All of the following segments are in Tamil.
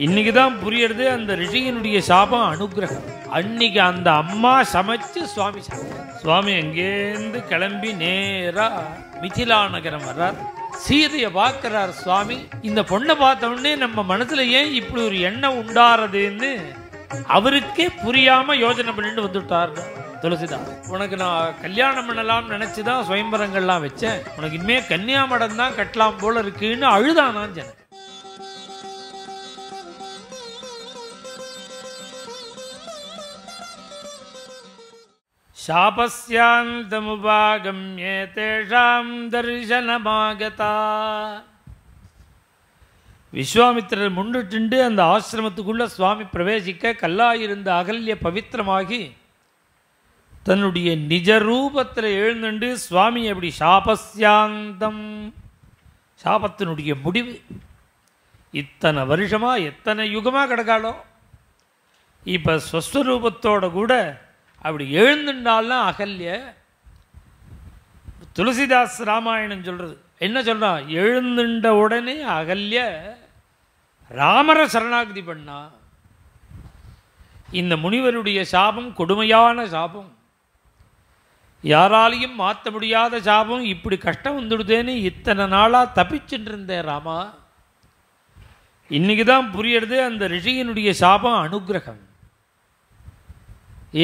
இன்னைக்கு தான் புரியுறது அந்த ரிஷியினுடைய சாபம் அனுகிரகம். அன்னைக்கு அந்த அம்மா சமைச்சு சுவாமி சுவாமி அங்கேருந்து கிளம்பி நேரா மிதிலா நகரம் வர்றார். சீதையை பார்க்கிறார் சுவாமி. இந்த பொண்ணை பார்த்த உடனே நம்ம மனசுல ஏன் இப்படி ஒரு எண்ணம் உண்டாறதுன்னு அவருக்கே புரியாம யோசனை பண்ணிட்டு வந்துட்டார் துளசிதாஸ். உனக்கு நான் கல்யாணம் பண்ணலாம் நினைச்சுதான் சுயம்பரங்கள்லாம் வச்சேன், உனக்கு இனிமே கன்னியாமடம் தான் கட்டலாம் போல இருக்குன்னு அழுதானான் ஜனக. சாபஸ்யாந்தமுபாகம்யே தேஷாம் தர்சனமாகதா. விஸ்வாமித்திரர் முன்னிட்டு அந்த ஆசிரமத்துக்குள்ள சுவாமி பிரவேசிக்க கல்லாயிருந்த அகல்ய பவித்திரமாகி தன்னுடைய நிஜ ரூபத்தில் எழுந்துண்டு சுவாமி அப்படி சாபஸ்யாந்தம், சாபத்தினுடைய முடிவு. இத்தனை வருஷமாக எத்தனை யுகமாக கிடக்காலோ இப்போ ஸ்வஸ்வரூபத்தோட கூட அப்படி எழுந்துட்டால்னா அகல்ய. துளசிதாஸ் ராமாயணம் சொல்கிறது என்ன சொல்கிறான், எழுந்துண்ட உடனே அகல்ய ராமரை சரணாகதி பண்ணா. இந்த முனிவருடைய சாபம் கொடுமையான சாபம், யாராலையும் மாற்ற முடியாத சாபம். இப்படி கஷ்டம் வந்துடுதேன்னு இத்தனை நாளாக தப்பிச்சுட்டு இருந்தேன் ராமா. இன்னைக்கு தான் புரியுறது அந்த ரிஷியினுடைய சாபம் அனுகிரகம்.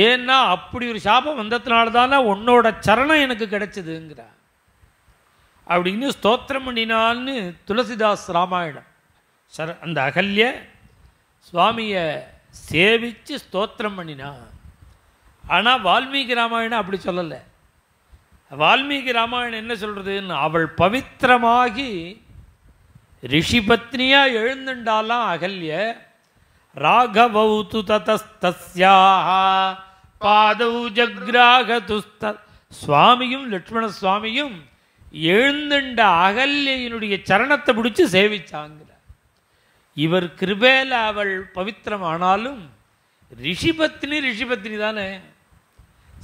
ஏன்னா அப்படி ஒரு சாபம் வந்ததுனால தானே உன்னோட சரணம் எனக்கு கிடைச்சதுங்கிற அப்படின்னு ஸ்தோத்திரம் பண்ணினான்னு துளசிதாஸ் ராமாயணம். அந்த அகல்ய சுவாமியை சேவித்து ஸ்தோத்திரம் பண்ணினா. ஆனால் வால்மீகி ராமாயணம் அப்படி சொல்லலை. வால்மீகி ராமாயணம் என்ன சொல்கிறதுன்னு, அவள் பவித்திரமாகி ரிஷி பத்னியாக எழுந்துண்டாலாம் அகல்ய. ராகவௌது ததஸ்தஸ்யாஹ பாதௌ ஜக்ராகதுஸ்த. சுவாமியும் லட்சுமண சுவாமியும் எழுந்துண்ட அகல்யினுடைய சரணத்தை பிடிச்சி சேவிச்சாங்கிற. இவர் கிருபேல அவள் பவித்திரமானாலும் ரிஷிபத்னி தானே,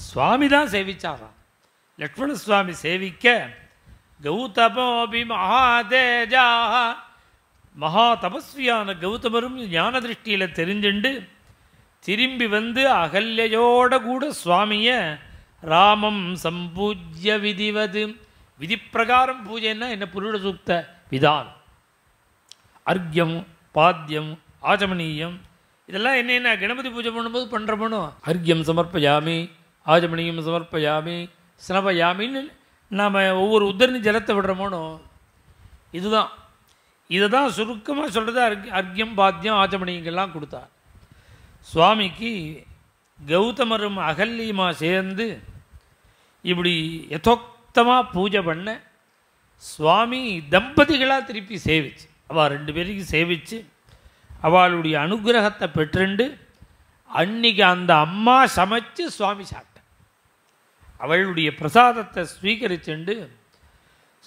சுவாமி தான் சேவிச்சாராம். லட்சுமண சுவாமி சேவிக்க கௌதமோபி மகாதேஜா, மகா தபஸ்வியான கௌதமரும் ஞான திருஷ்டியில் தெரிஞ்சுண்டு திரும்பி வந்து அகல்யோட கூட சுவாமியை ராமம் சம்பூஜ்ய விதிவது. விதிப்பிரகாரம் பூஜைன்னா என்ன, புருட சூக்த விதான், அர்க்யம் பாத்தியம் ஆச்சமனீயம், இதெல்லாம் என்னென்ன கணபதி பூஜை பண்ணும்போது பண்ணுறோமோ. அர்க்யம் சமர்ப்பயாமி, ஆச்சமணியம் சமர்ப்பயாமி, ஸ்னபயாமின்னு நாம் ஒவ்வொரு உத்தரணி ஜலத்தை விடுறோமோனோ. இதுதான், இதை தான் சுருக்கமாக சொல்கிறது. அர்க்யம் பாத்தியம் ஆச்சமணியங்கள்லாம் கொடுத்தார் சுவாமிக்கு. கௌதமரும் அகல்யமா சேர்ந்து இப்படி யதோக்தமாக பூஜை பண்ண சுவாமி தம்பதிகளாக திருப்பி சேவிச்சு, அவள் ரெண்டு பேரையும் சேவித்து அவளுடைய அனுகிரகத்தை பெற்றுண்டு அன்னைக்கு அந்த அம்மா சமைச்சு சுவாமி சாப்பிட்ட. அவளுடைய பிரசாதத்தை ஸ்வீகரிச்சுண்டு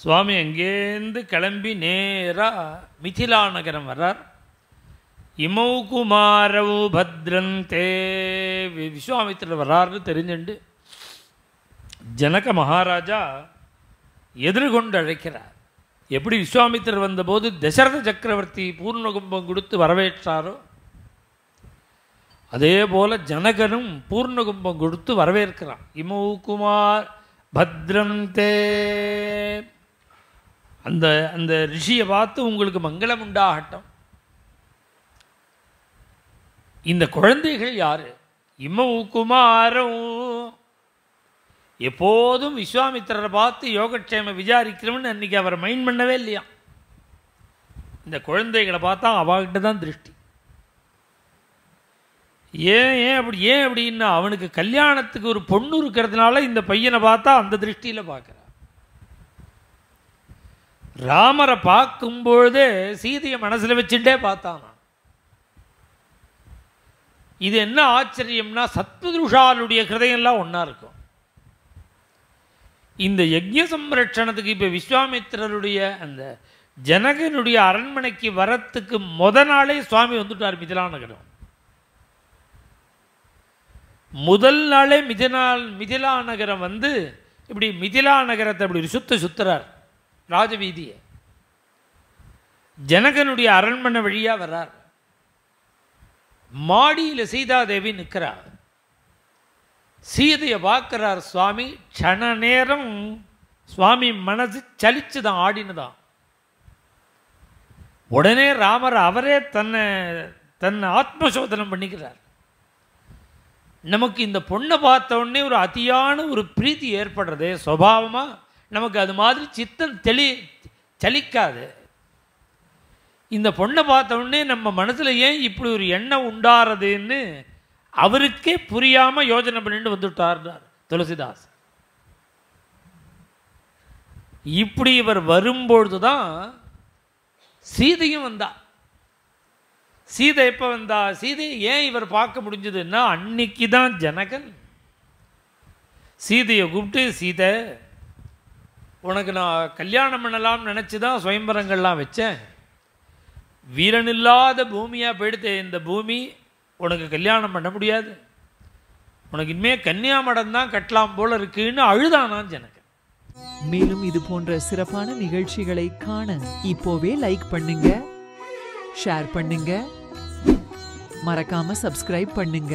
சுவாமி அங்கேருந்து கிளம்பி நேராக மிதிலா நகரம் வர்றார். இமௌ குமாரவு பத்ரந்தே, விஸ்வாமித்திரர் வர்றாருன்னு தெரிஞ்சுண்டு ஜனக மகாராஜா எதிர்கொண்டு அழைக்கிறார். எப்படி விஸ்வாமித்திரர் வந்தபோது தசரத சக்கரவர்த்தி பூர்ணகும்பம் கொடுத்து வரவேற்றாரோ அதே போல் ஜனகனும் பூர்ணகும்பம் கொடுத்து வரவேற்கிறான். இமௌ குமார் பத்ரந்தே, அந்த அந்த ரிஷியை பார்த்து உங்களுக்கு மங்களம் உண்டாகட்டும். இந்த குழந்தைகள் யார்? இமௌ குமாரம். எப்போதும் விஸ்வாமித்திரரை பார்த்து யோகக்ஷேம விசாரிக்கிறவன்னு அன்றைக்கி அவரை மைண்ட் பண்ணவே இல்லையா. இந்த குழந்தைகளை பார்த்தா அவகிட்ட தான் திருஷ்டி. ஏன் அப்படின்னா அவனுக்கு கல்யாணத்துக்கு ஒரு பொண்ணு இருக்கிறதுனால இந்த பையனை பார்த்தா அந்த திருஷ்டியில் பார்க்குறான். ராமரை பார்க்கும்பொழுதே சீதையை மனசில் வச்சுட்டே பார்த்தானா. இது என்ன ஆச்சரியம்னா சத்புருஷாலுடைய ஹிருதயம்லாம் ஒன்றா இருக்கும். இந்த யஜ்ஞ சம்ரட்சணத்துக்கு இப்போ விஸ்வாமித்திரருடைய அந்த ஜனகனுடைய அரண்மனைக்கு வரத்துக்கு நாளே சுவாமி வந்துட்டார் மிதிலா நகரம். முதல் நாளே மிதிலா நகரம் வந்து இப்படி மிதிலா நகரத்தை இப்படி சுத்துறார் ராஜவீதியை. ஜனகனுடைய அரண்மனை வழியாக வர்றார். மாடியில் சீதாதேவி நிற்கிறார். சீதையை பார்க்கிறார் சுவாமி. க்ஷண நேரம் சுவாமி மனசு சலிச்சுதான், ஆடினுதான். உடனே ராமர் அவரே தன்னை ஆத்மசோதனம் பண்ணிக்கிறார். நமக்கு இந்த பொண்ணை பார்த்த உடனே ஒரு அதியான ஒரு பிரீத்தி ஏற்படுறது சுபாவமாக. நமக்கு அது மாதிரி சித்தம் சலிக்காது. இந்த பொண்ணை பார்த்த உடனே நம்ம மனசில் ஏன் இப்படி ஒரு எண்ணம் உண்டாறதுன்னு அவருக்கே புரியாமல் யோஜனை பண்ணிட்டு வந்துட்டார் துளசிதாஸ். இப்படி இவர் வரும்பொழுது தான் சீதையும் வந்தா. சீதை எப்போ வந்தா? சீதையை ஏன் இவர் பார்க்க முடிஞ்சதுன்னா, அன்னைக்கு தான் ஜனகன் சீதையை கூப்பிட்டு, சீதை உனக்கு நான் கல்யாணம் பண்ணலாம்னு நினச்சி தான் சுயம்பரங்கள்லாம் வச்சேன். வீரனில்லாத பூமியாக போயிடுத்து இந்த பூமி, உனக்கு கல்யாணம் பண்ண முடியாது, உனக்கு இனிமேல் கன்னியாமடம் தான் கட்டலாம் போல இருக்குன்னு அழுதானான் ஜனகன். மேலும் இது போன்ற சிறப்பான நிகழ்ச்சிகளை காண இப்போவே லைக் பண்ணுங்க, ஷேர் பண்ணுங்க, மறக்காம சப்ஸ்கிரைப் பண்ணுங்க.